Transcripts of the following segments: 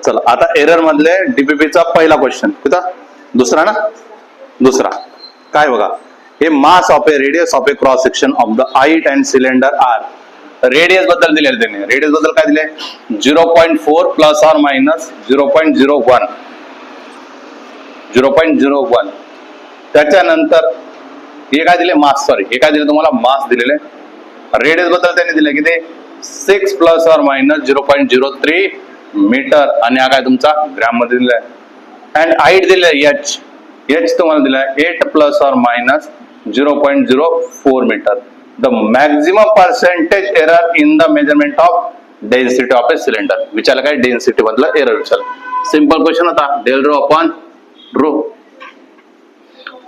चला आता एरर मधले डीपीपीचा पहिला क्वेश्चन कुठं, दुसरा ना, दुसरा काय बघा, हे mass of a radius of a cross section of the height and cylinder R. Radius बद्दल दिलेले त्यांनी, रेडियस बद्दल काय दिले 0.4 प्लस ऑर मायनस 0.01 0.01. त्याच्यानंतर हे काय दिले मास, सॉरी हे काय दिले तुम्हाला मास दिलेले. रेडियस बद्दल त्यांनी दिले किती 6 प्लस ऑर मायनस 0.03 मीटर आणि हा काय तुमचा ग्रॅम मध्ये दिलाय. अँड हाईट दिले एच, एच तुम्हाला दिलाय 8 plus or minus 0.04 metre. The maximum percentage error in the measurement of density of a cylinder. विचारलं काय डेन्सिटी मधला एरर विचारलं. सिंपल क्वेश्चन होता, डेल रो अपॉन रो.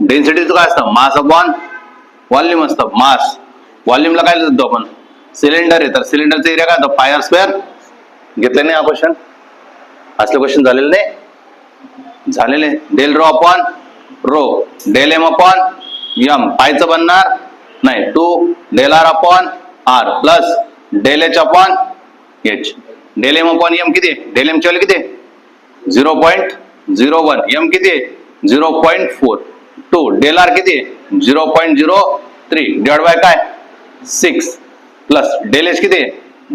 डेन्सिटीचं काय असतं मास अपॉन व्हॉल्यूम असतं. मास व्हॉल्यूमला काय देतो आपण सिलेंडर आहे तर सिलेंडरचा एरिया काय होतं पाय आर स्क्वेअर. घेतले नाही हा क्वेश्चन, असले क्वेश्चन झालेले नाही झालेले. Del rho upon rho, del M upon M, पायचं बनणार नाही 2 del R upon R plus del H upon H. Del M upon M किती, डेल एम ची व्हॅल्यू किती 0.01, एम किती 0.4, 2 डेल आर किती 0.03 डिवाइड बाय काय 6 प्लस डेल एच किती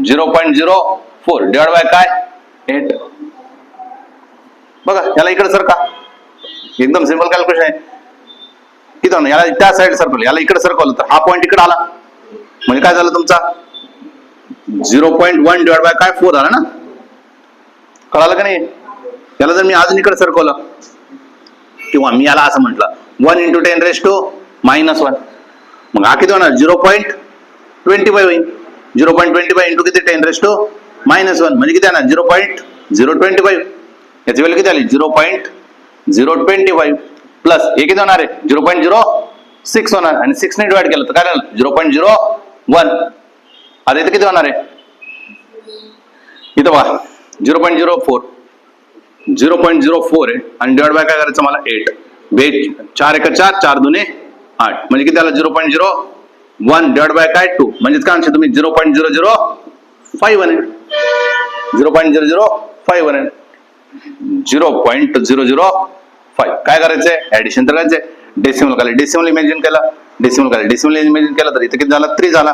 0.04 डिवाइड बाय काय 8. बघा याला इकडे सरका, एकदम सिंपल कॅल्क्युलेशन आहे. किती होणार याला त्या साइड सरकवलं, याला इकडे सरकवलं तर हा पॉईंट इकडे आला म्हणजे काय झालं तुमचा 0.1 डिवाइड बाय काय 4 झाला ना. कळालं का नाही. याला जर मी अजून इकडे सरकवलं किंवा मी याला असं म्हटलं 1 × 10⁻⁻1 मग हा किती होणार 0.25 होईल. 0.25 इंटू किती 10⁻⁻1 म्हणजे किती येणार 0.025. याची व्हॅल्यू किती आली 0.025 प्लस हे किती होणार आहे 0.06 होणार आणि 6 ने डिवाइड केलं तर काय झालं 0.01. आता इथं किती होणार आहे इथं बघा 0.04 आहे आणि डिवाइड बाय काय करायचं मला 8. 4 × 4 4 × 2 8 म्हणजे किती आलं 0.01 डिवाइड बाय काय 2 म्हणजे काय म्हणता तुम्ही 0.005 आहे. 0.005 0.005 काय करायचंय ऍडिशन तर करायचंय. डेसिमल केलं, डेसिमल इमॅजिन केलं, डेसिमल इमॅजिन केलं तर इथे किती झाला 3 झाला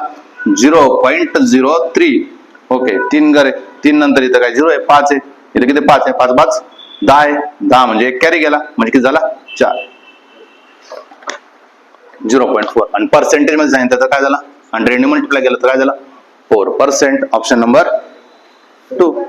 0.03. ओके 3 घरे 3 नंतर इथं काय 0 आहे 5 आहे, इथे किती 5 आहे 5 5 10 आहे, 10 म्हणजे एक कॅरी गेला म्हणजे किती झाला 4. 0.4 आणि पर्सेंटेज मध्ये सांगितलं तर काय झाला 100 ने मल्टिप्लाय केलं तर काय झालं 4%. Option number 2.